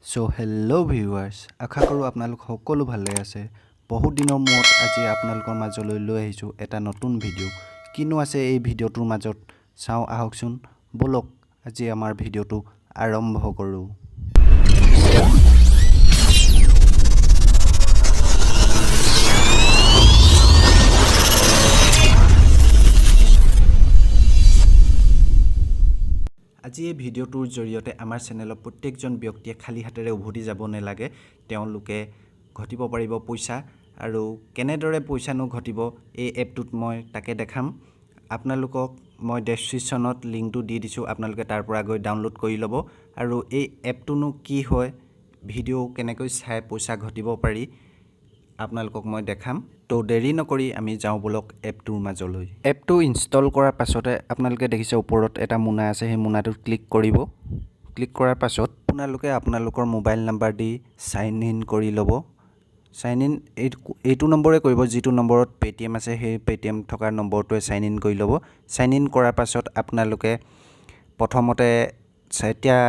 So hello viewers, আশা কৰো আপোনালোক সকলো ভালে আছে। বহুত দিনৰ মূৰত আজি আপোনালোকৰ মাজলৈ লৈ আহিছো এটা নতুন ভিডিও। কিনো আছে এই ভিডিওটোৰ মাজত চাও আহকচোন। বলক আজি আমাৰ ভিডিওটো আৰম্ভ কৰো। আজি এই ভিডিওটোৰ জৰিয়তে আমাৰ চেনেলৰ প্ৰত্যেকজন ব্যক্তিয়ে খালি হাতেৰে উভতি যাব নেলাগে। তেওঁলোকে ঘটিব পাৰিব পইচা আৰু কেনেদৰে পইচানো ঘটিব এই এপটোত মই তাকে দেখাম। আপোনালোকক মই ডেসক্ৰিপচনত লিংকটো দি দিছো, আপোনালোকে তাৰ পৰা গৈ ডাউনলোড কৰি ল'ব আৰু এই এপটোনো কি হয়, ভিডিও কেনেকৈ চাই পইচা ঘটিব পাৰি আপোনালোকক মই দেখাম। তো দেৰি নকৰি আমি যাওঁ বলক এপটোৰ মাজলৈ। এপটো ইনষ্টল কৰাৰ পাছতে আপোনালোকে দেখিছে ওপৰত এটা মুনা আছে, সেই মুনাটোত ক্লিক কৰিব। ক্লিক কৰাৰ পাছত আপোনালোকে আপোনালোকৰ মোবাইল নাম্বাৰ দি সাইন ইন কৰি ল'ব। সাইন ইন এইটো নম্বৰে কৰিব, যিটো নম্বৰত পেটিএম আছে সেই পেটিএম থকা নম্বৰটোৱে সাইন ইন কৰি ল'ব। সাইন ইন কৰাৰ পাছত আপোনালোকে প্ৰথমতে যেতিয়া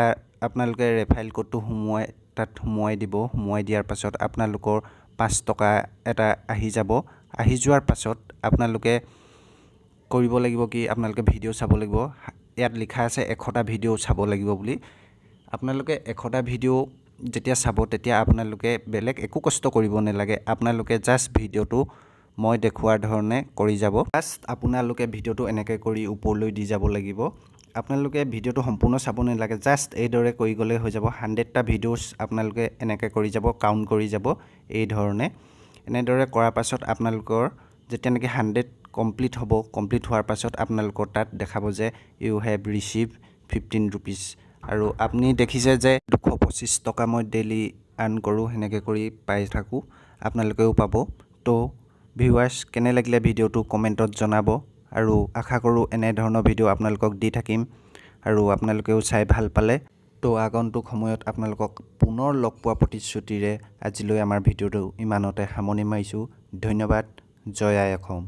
আপোনালোকে ৰেফাইল কোডটো সোমোৱাই দিব। সোমোৱাই দিয়াৰ পাছত আপোনালোকৰ 5 টকা এটা আহি যাব। আহি যোৱাৰ পাছত আপোনালোকে কৰিব লাগিব কি, আপোনালোকে ভিডিও চাব লাগিব। ইয়াত লিখা আছে 100টা ভিডিও চাব লাগিব বুলি। আপোনালোকে 100টা ভিডিও যেতিয়া চাব তেতিয়া আপোনালোকে বেলেগ একো কষ্ট কৰিব নেলাগে। আপোনালোকে জাস্ট ভিডিওটো মই দেখুৱাৰ ধৰণে কৰি যাব। জাস্ট আপোনালোকে ভিডিওটো এনেকৈ কৰি ওপৰলৈ দি যাব লাগিব। আপোনালোকে ভিডিওটো সম্পূৰ্ণ চাব নেলাগে, জাস্ট এইদৰে কৰি গ'লে হৈ যাব। 100টা ভিডিওছ আপোনালোকে এনেকৈ কৰি যাব, কাউণ্ট কৰি যাব এই ধৰণে। এনেদৰে কৰাৰ পাছত আপোনালোকৰ যেতিয়া নেকি 100 কমপ্লিট হ'ব, কমপ্লিট হোৱাৰ পাছত আপোনালোকৰ তাত দেখাব যে ইউ হেভ ৰিচিভ 15 ৰুপিজ। আৰু আপুনি দেখিছে যে 225 টকা মই ডেইলি আৰ্ন কৰোঁ, সেনেকৈ কৰি পাই থাকোঁ। আপোনালোকেও পাব। তো ভিউৱাৰ্ছ, কেনে লাগিলে ভিডিওটো কমেণ্টত জনাব আৰু আশা কৰোঁ এনেধৰণৰ ভিডিও আপোনালোকক দি থাকিম আৰু আপোনালোকেও চাই ভাল পালে। তো আগন্তুক সময়ত আপোনালোকক পুনৰ লগ পোৱা প্ৰতিশ্ৰুতিৰে আজিলৈ আমাৰ ভিডিওটো ইমানতে সামৰণি মাৰিছোঁ। ধন্যবাদ। জয় আই অসম।